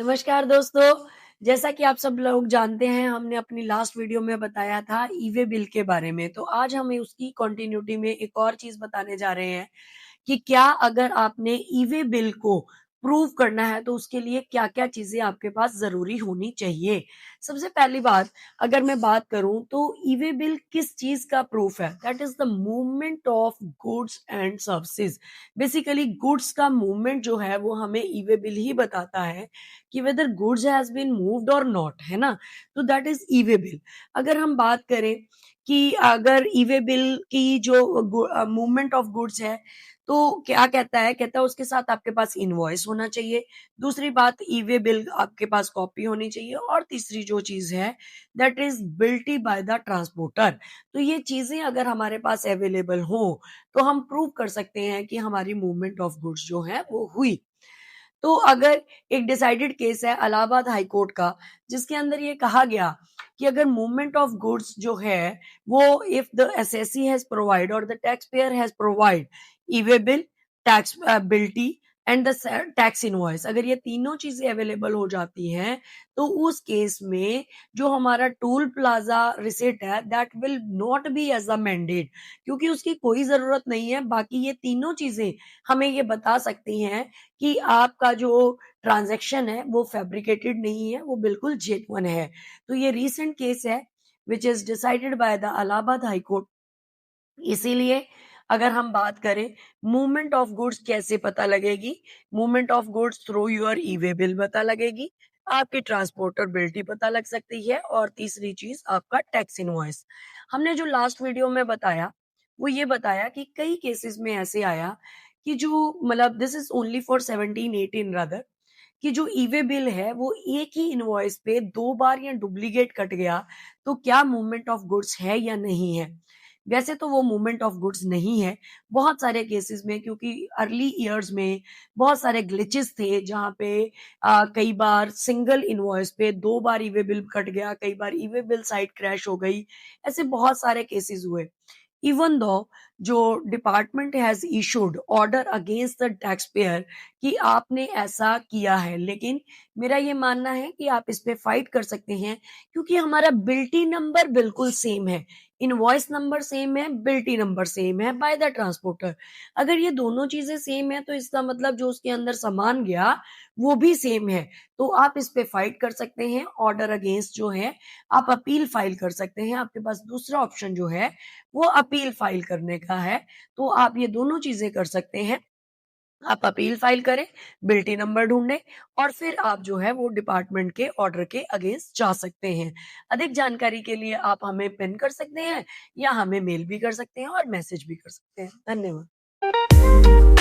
नमस्कार दोस्तों। जैसा कि आप सब लोग जानते हैं, हमने अपनी लास्ट वीडियो में बताया था ई-वे बिल के बारे में। तो आज हमें उसकी कंटिन्यूटी में एक और चीज़ बताने जा रहे हैं कि क्या अगर आपने ई-वे बिल को प्रूव करना है तो उसके लिए क्या-क्या चीज़ें आपके पास ज़रूरी होनी चाहिए। सबसे पहली बात, अगर मैं बात करूँ तो ई-वे बिल किस चीज़ का प्रूफ है? That is the movement of goods and services. Basically goods का मूवमेंट जो है वो हमें ई-वे बिल ही बताता है कि whether goods has been moved और नॉट, है ना? तो दैट इज़ ई-वे बिल। अगर हम बात करें कि अगर ई-वे बिल की जो मूवमेंट ऑफ गुड्स है, तो क्या कहता है? कहता है उसके साथ आपके पास इनवॉइस होना चाहिए। दूसरी बात, ई-वे बिल आपके पास कॉपी होनी चाहिए और तीसरी जो चीज़ है that is bilty by the transporter. तो ये चीज़ें अगर हमारे पास अवेलेबल हो, तो हम प्रूव कर सकते हैं कि हमारी मूवमेंट ऑफ गुड्स जो है वो हुई। तो अगर एक डिसाइडेड केस है इलाहाबाद हाई कोर्ट का, जिसके अंदर ये कहा गया कि अगर मूवमेंट ऑफ गुड्स जो है वो if the SSC has provide और the tax payer has provide e way bill, tax bilty and the tax invoice, अगर ये तीनों चीजें अवेलेबल हो जाती हैं, तो उस केस में जो हमारा टोल प्लाजा रिसिट है that will not be as a mandate, क्योंकि उसकी कोई जरूरत नहीं है। बाकी ये तीनों चीजें हमें ये बता सकती हैं कि आपका जो ट्रांज़ैक्शन है वो फैब्रिकेटेड नहीं है, वो बिल्कुल जेन्युइन है। तो ये रीसेंट केस है which is decided by the Allahabad high court. इसीलिए अगर हम बात करें मूवमेंट ऑफ गुड्स कैसे पता लगेगी, movement of goods through your e-way bill पता लगेगी, आपकी ट्रांसपोर्टेबिलिटी पता लग सकती है और तीसरी चीज़ आपका टैक्स इनवॉइस। हमने जो लास्ट वीडियो में बताया, वो ये बताया कि कई केसेस में ऐसे आया कि जो मतलब this is only for 17-18 rather, कि जो ई-वे बिल है वो एक ही इनवॉइस पे 2 बार या डुप्लीकेट कट गया, तो क्या मूवमेंट ऑफ गुड्स है या नहीं है? वैसे तो वो मूवमेंट ऑफ गुड्स नहीं है, बहुत सारे केसेस में, क्योंकि अर्ली इयर्स में बहुत सारे ग्लिचेस थे जहाँ पे कई बार सिंगल इनवॉइस पे 2 बार ई-वे बिल कट गया, कई बार ई-वे बिल साइट क्रैश हो गई, ऐसे बहुत सारे केसेस हुए। इवन दो जो department has issued order against the tax pair कि आपने ऐसा किया है, लेकिन मेरा ये मानना है कि आप इस पे फाइट कर सकते हैं, क्योंकि हमारा बिल्टी नंबर बिल्कुल सेम है, इनवॉइस नंबर सेम है, बिल्टी नंबर सेम है बाय द ट्रांसपोर्टर। अगर ये दोनों चीजें सेम है तो इसका मतलब जो उसके अंदर सामान गया वो भी सेम है। तो आप इस पे फाइट कर सकते हैं, ऑर्डर अगेंस्ट जो है आप अपील फाइल कर सकते हैं। आपके पास दूसरा ऑप्शन जो है वो अपील फाइल करने का है। तो आप ये दोनों चीज़ें कर सकते हैं। आप अपील फाइल करें, बिल्टी नंबर ढूँढें और फिर आप जो है वो डिपार्टमेंट के ऑर्डर के अगेंस्ट जा सकते हैं। अधिक जानकारी के लिए आप हमें पिन कर सकते हैं या हमें मेल भी कर सकते हैं और मैसेज भी कर सकते हैं। धन्यवाद।